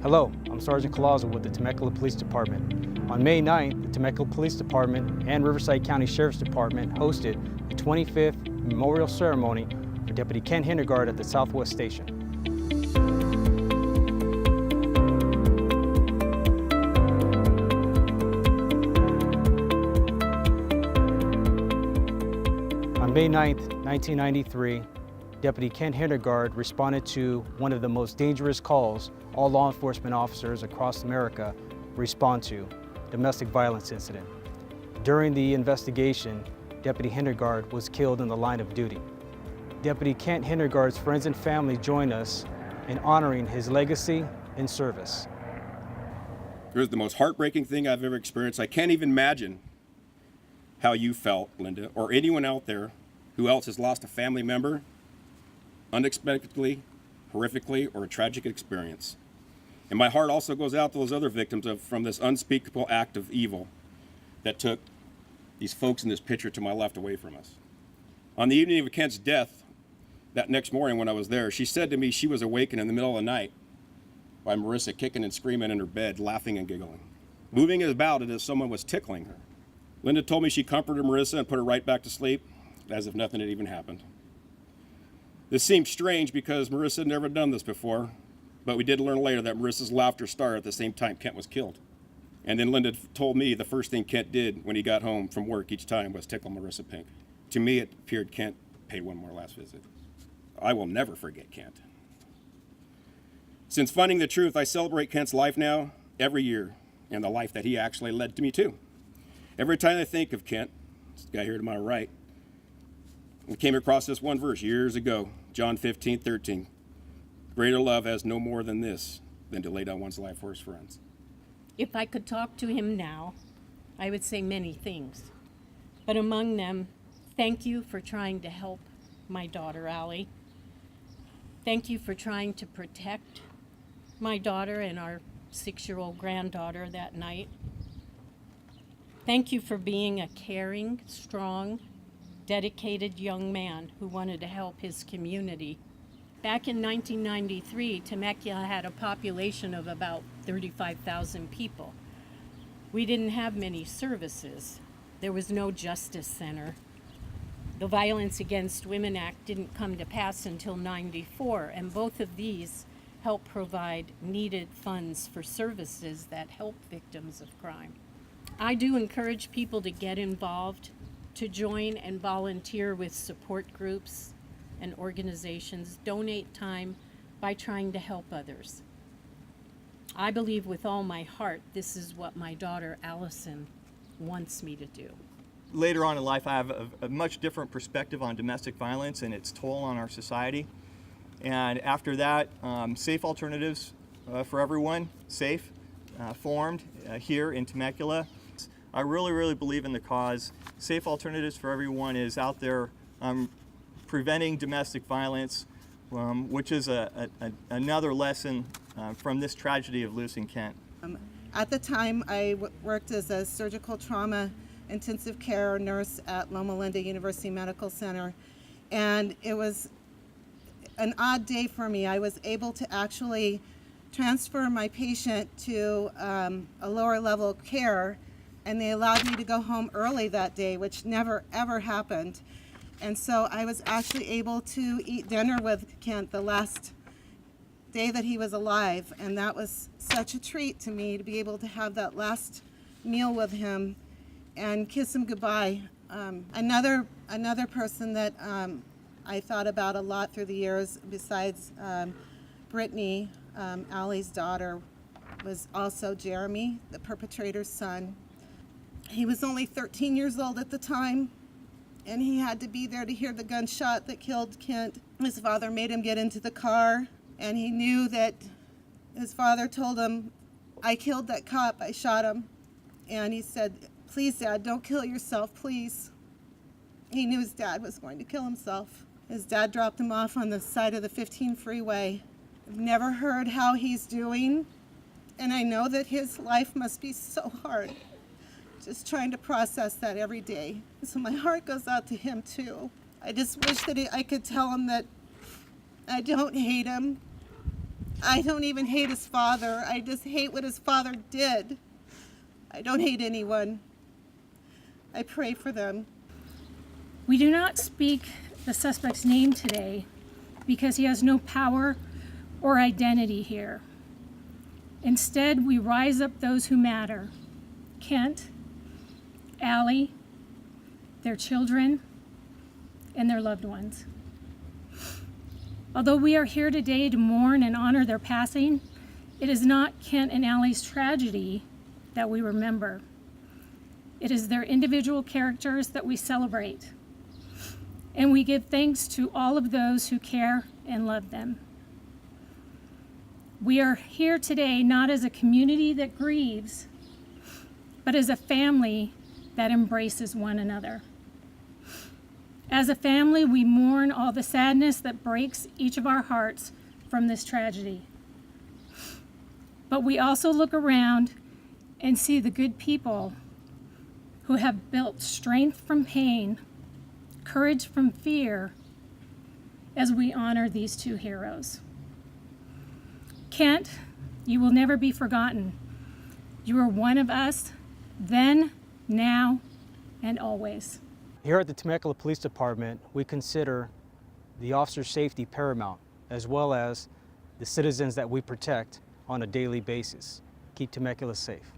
Hello, I'm Sergeant Colazo with the Temecula Police Department. On May 9th, the Temecula Police Department and Riverside County Sheriff's Department hosted the 25th Memorial Ceremony for Deputy Kent HINTERGARDT at the Southwest Station. On May 9th, 1993, Deputy Kent HINTERGARDT responded to one of the most dangerous calls all law enforcement officers across America respond to, domestic violence incident. During the investigation, Deputy HINTERGARDT was killed in the line of duty. Deputy Kent HINTERGARDT's friends and family join us in honoring his legacy and service. It was the most heartbreaking thing I've ever experienced. I can't even imagine how you felt, Linda, or anyone out there who else has lost a family member unexpectedly, horrifically, or a tragic experience. And my heart also goes out to those other victims from this unspeakable act of evil that took these folks in this picture to my left away from us. On the evening of Kent's death, that next morning when I was there, she said to me she was awakened in the middle of the night by Marissa kicking and screaming in her bed, laughing and giggling, moving about as if someone was tickling her. Linda told me she comforted Marissa and put her right back to sleep, as if nothing had even happened. This seemed strange because Marissa had never done this before, but we did learn later that Marissa's laughter started at the same time Kent was killed. And then Linda told me the first thing Kent did when he got home from work each time was tickle Marissa pink. To me, it appeared Kent paid one more last visit. I will never forget Kent. Since finding the truth, I celebrate Kent's life now every year, and the life that he actually led to me too. Every time I think of Kent, this guy here to my right, I came across this one verse years ago, John 15:13. Greater love has no more than this, than to lay down one's life for his friends. If I could talk to him now, I would say many things. But among them, thank you for trying to help my daughter, Allie. Thank you for trying to protect my daughter and our 6-year-old granddaughter that night. Thank you for being a caring, strong, dedicated young man who wanted to help his community. Back in 1993, Temecula had a population of about 35,000 people. We didn't have many services. There was no justice center. The Violence Against Women Act didn't come to pass until '94, and both of these help provide needed funds for services that help victims of crime. I do encourage people to get involved, to join and volunteer with support groups and organizations, donate time by trying to help others. I believe with all my heart this is what my daughter Allison wants me to do. Later on in life, I have a much different perspective on domestic violence and its toll on our society. And after that, Safe Alternatives for Everyone, SAFE, formed here in Temecula. I really believe in the cause. Safe Alternatives for Everyone is out there preventing domestic violence, which is another lesson from this tragedy of losing Kent. At the time, I worked as a surgical trauma intensive care nurse at Loma Linda University Medical Center, and it was an odd day for me. I was able to actually transfer my patient to a lower level of care, and they allowed me to go home early that day, which never ever happened. And so I was actually able to eat dinner with Kent the last day that he was alive, and that was such a treat to me to be able to have that last meal with him and kiss him goodbye. Another person that I thought about a lot through the years, besides Brittany, Allie's daughter, was also Jeremy, the perpetrator's son. He was only 13 years old at the time, and he had to be there to hear the gunshot that killed Kent. His father made him get into the car, and he knew that his father told him, "I killed that cop, I shot him." And he said, "Please, Dad, don't kill yourself, please." He knew his dad was going to kill himself. His dad dropped him off on the side of the 15 freeway. I've never heard how he's doing, and I know that his life must be so hard, just trying to process that every day. So my heart goes out to him too. I just wish that I could tell him that I don't hate him. I don't even hate his father. I just hate what his father did. I don't hate anyone. I pray for them. We do not speak the suspect's name today because he has no power or identity here. Instead, we rise up those who matter: Kent, Allie, their children, and their loved ones. Although we are here today to mourn and honor their passing, it is not Kent and Allie's tragedy that we remember. It is their individual characters that we celebrate. And we give thanks to all of those who care and love them. We are here today not as a community that grieves, but as a family that embraces one another. As a family, we mourn all the sadness that breaks each of our hearts from this tragedy. But we also look around and see the good people who have built strength from pain, courage from fear, as we honor these two heroes. Kent, you will never be forgotten. You are one of us, then, now, and always. Here at the Temecula Police Department, we consider the officer's safety paramount, as well as the citizens that we protect on a daily basis. Keep Temecula safe.